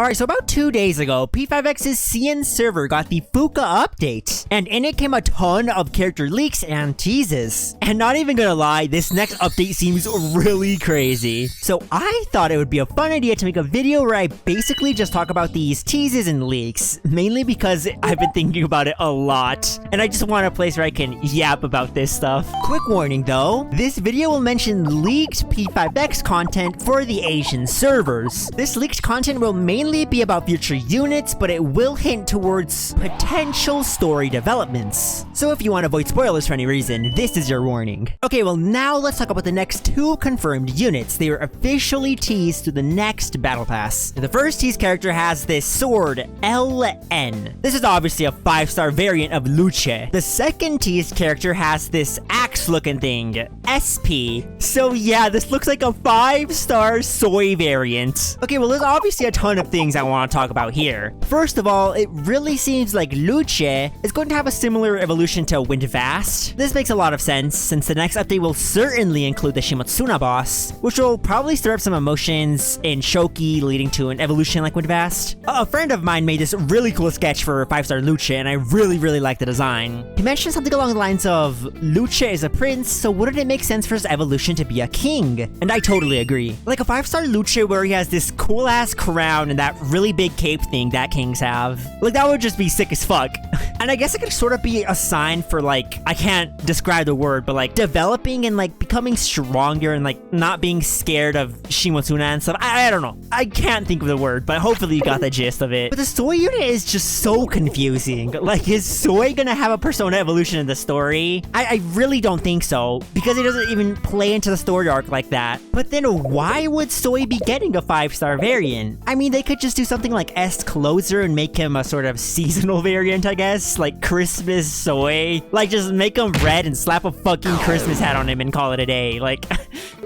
Alright, so about 2 days ago, P5X's CN server got the Fuka update, and in it came a ton of character leaks and teases. And not even gonna lie, this next update seems really crazy. So I thought it would be a fun idea to make a video where I basically just talk about these teases and leaks, mainly because I've been thinking about it a lot, and I just want a place where I can yap about this stuff. Quick warning though, this video will mention leaked P5X content for the Asian servers. This leaked content will mainly be about future units, but it will hint towards potential story developments. So if you want to avoid spoilers for any reason, this is your warning. Okay, well now let's talk about the next 2 confirmed units. They were officially teased to the next Battle Pass. The first teased character has this sword, LN. This is obviously a 5-star variant of Luce. The second teased character has this axe-looking thing, SP. So yeah, this looks like a 5-star soy variant. Okay, well there's obviously a ton of things I want to talk about here. First of all, it really seems like Luce is going to have a similar evolution to Windvast. This makes a lot of sense, since the next update will certainly include the Shimotsuna boss, which will probably stir up some emotions in Shoki, leading to an evolution like Windvast. A friend of mine made this really cool sketch for 5-star Luce, and I really like the design. He mentioned something along the lines of, Luce is a prince, so wouldn't it make sense for his evolution to be a king? And I totally agree. Like a 5-star Luce where he has this cool ass crown and that really big cape thing that kings have. Like that would just be sick as fuck. And I guess it could sort of be a sign for like, I can't describe the word, but like developing and like becoming stronger and like not being scared of Shimotsuna and stuff. I don't know. I can't think of the word, but hopefully you got the gist of it. But the Soy unit is just so confusing. Like, is Soy gonna have a persona evolution in the story? I really don't think so, because it doesn't even play into the story arc like that. But then why would Soy be getting a 5-star variant? I mean, they could just do something like S Closer and make him a sort of seasonal variant, I guess, like Christmas Soy. Like, just make him red and slap a fucking Christmas hat on him and call it a day. Like,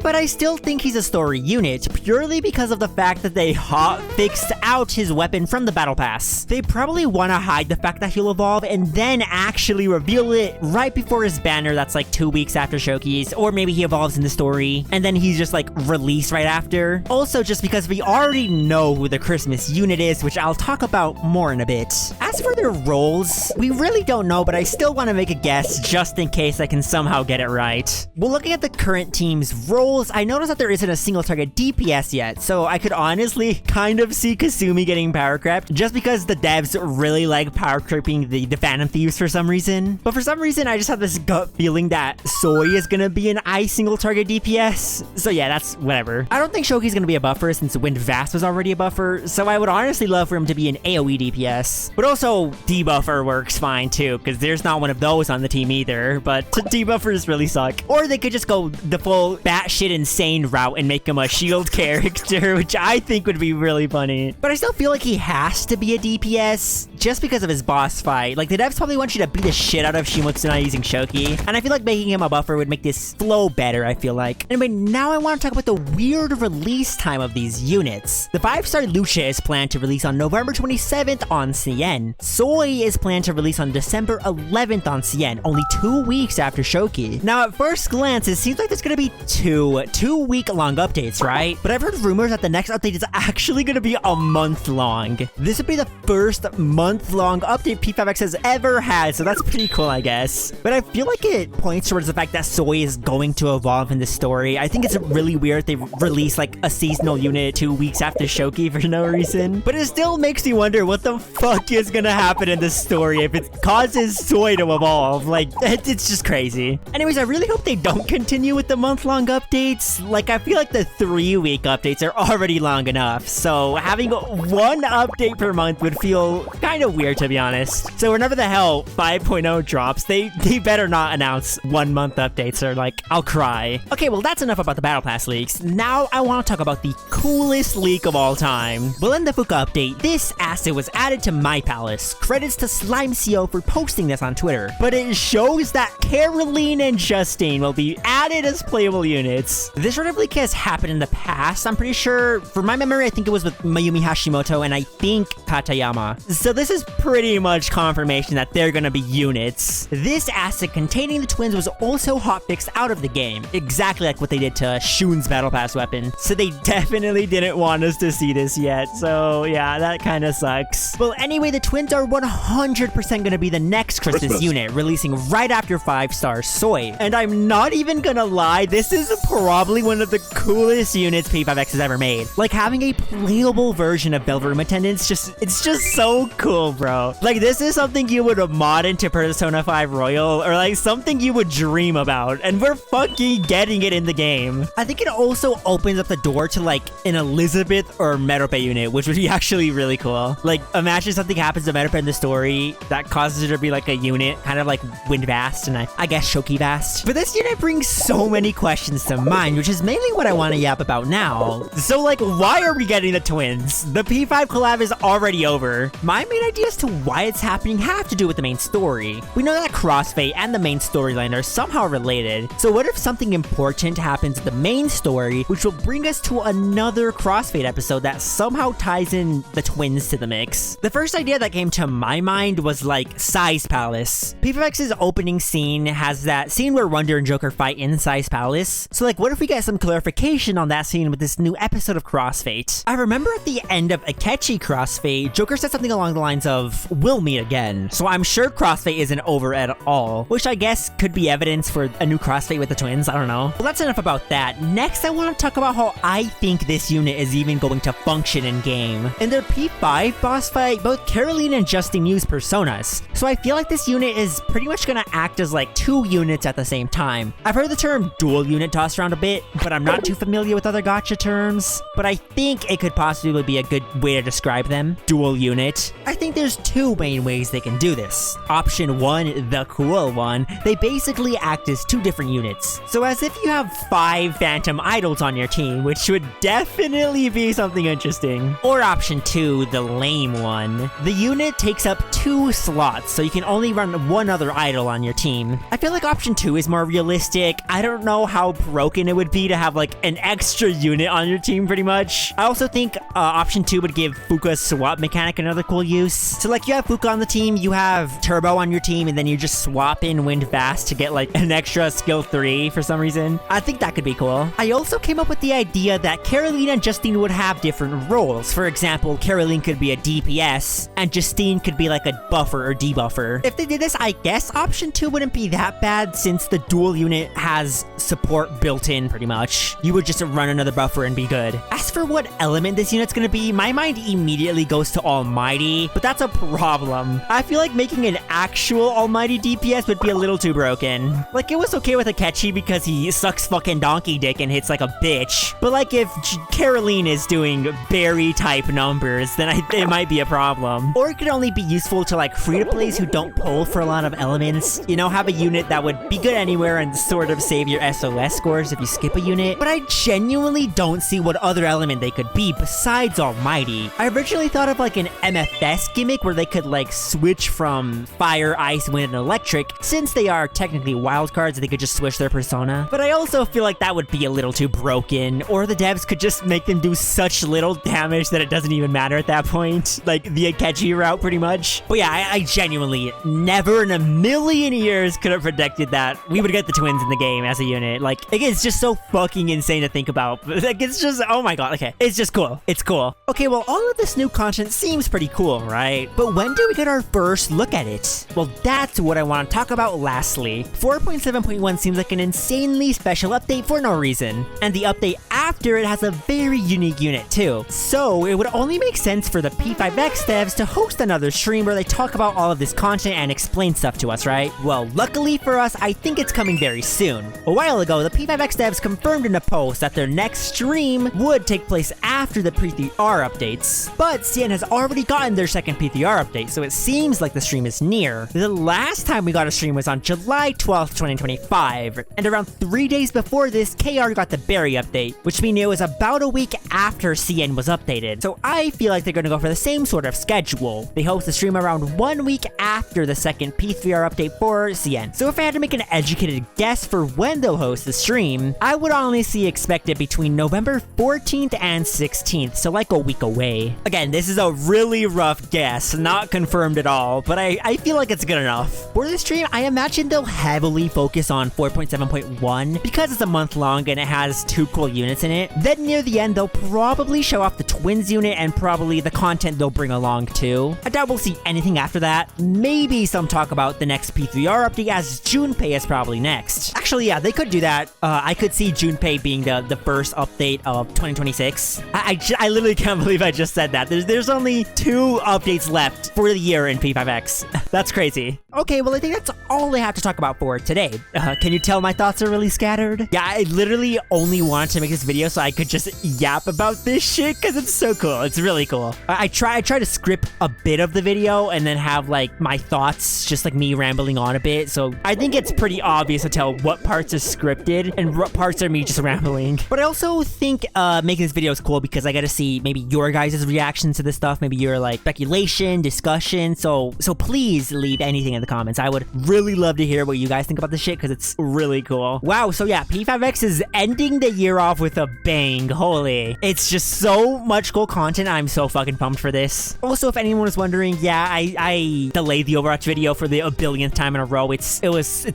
but I still think he's a story unit, purely because of the fact that they hot fixed out his weapon from the Battle Pass. They probably want to hide the fact that he'll evolve and then actually reveal it right before his banner that's like 2 weeks after Shoki's, or maybe he evolves in the story and then he's just like released right after. Also, just because we already know who the Christmas unit is, which I'll talk about more in a bit. As for their roles, we really don't know, but I still want to make a guess just in case I can somehow get it right. Well, looking at the current team's roles, I noticed that there isn't a single target DPS yet, so I could honestly kind of see Kasumi getting power crept, just because the devs really like power creeping the Phantom Thieves for some reason. But for some reason, I just have this gut feeling that Soy is gonna be an single target DPS. So yeah, that's whatever. I don't think Shoki's gonna be a buffer since Windvast was already a buffer, so I would honestly love for him to be an AoE DPS. But also, debuffer works fine too, because there's not one of those on the team either, but debuffers really suck. Or they could just go the full batshit insane route and make him a shield character, which I think would be really funny. But I still feel like he has to be a DPS just because of his boss fight. Like, the devs probably want you to beat the shit out of Shimotsuna using Shoki, and I feel like making him a buffer would make this flow better, I feel like. Anyway, now I want to talk about the weird release time of these units. The 5-star Luce is planned to release on November 27th on CN. Soy is planned to release on December 11th on CN, only 2 weeks after Shoki. Now, at first glance, it seems like there's gonna be two week-long updates, right? But I've heard rumors that the next update is actually gonna be a month long. This would be the first month-long update P5X has ever had, so that's pretty cool, I guess. But I feel like it points towards the fact that Soy is going to evolve in this story. I think it's really weird they release like a seasonal unit 2 weeks after Shoki for no reason. But it still makes me wonder what the fuck is gonna happen in this story if it causes Soy to evolve. Like, it's just crazy. Anyways, I really hope they don't continue with the month-long updates. Like, I feel like the 3-week updates are already long enough, so having one update per month would feel kind of weird, to be honest. So whenever the hell 5.0 drops, they better not announce 1-month updates, or like, I'll cry. Okay, well that's enough about the Battle Pass leaks. Now I want to talk about the coolest leak of all time. Well, in the Fuka update, this asset was added to My Palace. Credits to Slime CO for posting this on Twitter. But it shows that Caroline and Justine will be added as playable units. units. This replicate has happened in the past, I'm pretty sure. From my memory, I think it was with Mayumi Hashimoto and I think Katayama. So this is pretty much confirmation that they're gonna be units. This asset containing the twins was also hotfixed out of the game, exactly like what they did to Shun's Battle Pass weapon. So they definitely didn't want us to see this yet. So yeah, that kind of sucks. Well, anyway, the twins are 100% gonna be the next Christmas unit, releasing right after 5-star Soy. And I'm not even gonna lie, this is probably one of the coolest units P5X has ever made. Like, having a playable version of Velvet Room Attendants, it's just so cool, bro. Like, this is something you would mod into Persona 5 Royal, or like something you would dream about, and we're fucking getting it in the game. I think it also opens up the door to like an Elizabeth or Merope unit, which would be actually really cool. Like, imagine something happens to Merope in the story that causes her to be like a unit, kind of like Windvast and I guess Shokivast. But this unit brings so many questions to mind, which is mainly what I want to yap about now. So like, why are we getting the twins? The P5 collab is already over. My main idea as to why it's happening have to do with the main story. We know that Crossfade and the main storyline are somehow related. So what if something important happens in the main story, which will bring us to another Crossfade episode that somehow ties in the twins to the mix? The first idea that came to my mind was like Sai's Palace. P5X's opening scene has that scene where Wonder and Joker fight in Sai's Palace. So like, what if we get some clarification on that scene with this new episode of Crossfade? I remember at the end of Akechi Crossfade, Joker said something along the lines of, "We'll meet again." So I'm sure Crossfade isn't over at all, which I guess could be evidence for a new Crossfade with the twins. I don't know. Well, that's enough about that. Next, I want to talk about how I think this unit is even going to function in game. In their P5 boss fight, both Caroline and Justine use personas. So I feel like this unit is pretty much gonna act as like two units at the same time. I've heard the term dual unit tossed around a bit, but I'm not too familiar with other gacha terms. But I think it could possibly be a good way to describe them. Dual unit. I think there's two main ways they can do this. Option one, the cool one, they basically act as two different units. So as if you have 5 Phantom Idols on your team, which would definitely be something interesting. Or option two, the lame one. The unit takes up 2 slots, so you can only run one other idol on your team. I feel like option two is more realistic. I don't know how broken it would be to have like an extra unit on your team pretty much. I also think option two would give Fuka's swap mechanic another cool use. So like, you have Fuka on the team, you have Turbo on your team, and then you just swap in Wind Fast to get like an extra skill 3 for some reason. I think that could be cool. I also came up with the idea that Caroline and Justine would have different roles. For example, Caroline could be a DPS, and Justine could be like a buffer or debuffer. If they did this, I guess option two wouldn't be that bad, since the dual unit has support built in pretty much. You would just run another buffer and be good. As for what element this unit's gonna be, my mind immediately goes to Almighty, but that's a problem. I feel like making an actual Almighty DPS would be a little too broken. Like, it was okay with Akechi because he sucks fucking donkey dick and hits like a bitch, but like, if Caroline is doing berry type numbers, then it might be a problem. Or it could only be useful to like free-to-plays who don't pull for a lot of elements. You know, have a unit that would be good anywhere and sort of save your SOS scores if you skip a unit. But I genuinely don't see what other element they could be besides Almighty. I originally thought of like an MFS gimmick where they could like switch from fire, ice, wind, and electric. Since they are technically wildcards, they could just switch their persona. But I also feel like that would be a little too broken, or the devs could just make them do such little damage that it doesn't even matter at that point. Like the Akechi route pretty much. But yeah, I genuinely never in a million years could have predicted that we would get the twins in the game as a unit. Like, it's just so fucking insane to think about. Like, it's just, oh my god, okay. It's just cool. It's cool. Okay, well, all of this new content seems pretty cool, right? But when do we get our first look at it? Well, that's what I want to talk about lastly. 4.7.1 seems like an insanely special update for no reason. And the update after it has a very unique unit too. So it would only make sense for the P5X devs to host another stream where they talk about all of this content and explain stuff to us, right? Well, luckily for us, I think it's coming very soon. A while ago, the P5X devs confirmed in a post that their next stream would take place after the P3R updates. But CN has already gotten their second P3R update, so it seems like the stream is near. The last time we got a stream was on July 12th, 2025, and around 3 days before this, KR got the Berry update, which which we knew is about a week after CN was updated. So I feel like they're gonna go for the same sort of schedule. They host the stream around 1 week after the second P3R update for CN. So if I had to make an educated guess for when they'll host the stream, I would honestly expect it between November 14th and 16th, so like a week away. Again, this is a really rough guess, not confirmed at all, but I feel like it's good enough. For the stream, I imagine they'll heavily focus on 4.7.1 because it's a month long and it has 2 cool units in it. Then near the end, they'll probably show off the twins unit and probably the content they'll bring along too. I doubt we'll see anything after that. Maybe some talk about the next P3R update, as Junpei is probably next. Actually, yeah, they could do that. I could see Junpei being the first update of 2026. I literally can't believe I just said that. There's only 2 updates left for the year in P5X. That's crazy. Okay, well, I think that's all I have to talk about for today. Can you tell my thoughts are really scattered? Yeah, I literally only wanted to make this video so I could just yap about this shit because it's so cool. It's really cool. I try to script a bit of the video and then have like my thoughts, just like me rambling on a bit. So I think it's pretty obvious to tell what parts are scripted and what parts are me just rambling. But I also think making this video is cool because I get to see maybe your guys' reactions to this stuff. Maybe your like speculation, discussion. So please leave anything in the comments. I would really love to hear what you guys think about this shit because it's really cool. Wow, so yeah, P5X is ending the year off with a bang. Holy. It's just so much cool content. I'm so fucking pumped for this. Also, if anyone was wondering, yeah, I delayed the Overwatch video for the 1,000,000th time in a row. It's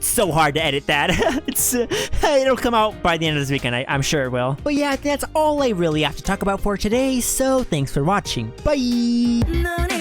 so hard to edit that. It'll come out by the end of this weekend. I'm sure it will. But yeah, that's all I really have to talk about for today. So thanks for watching. Bye.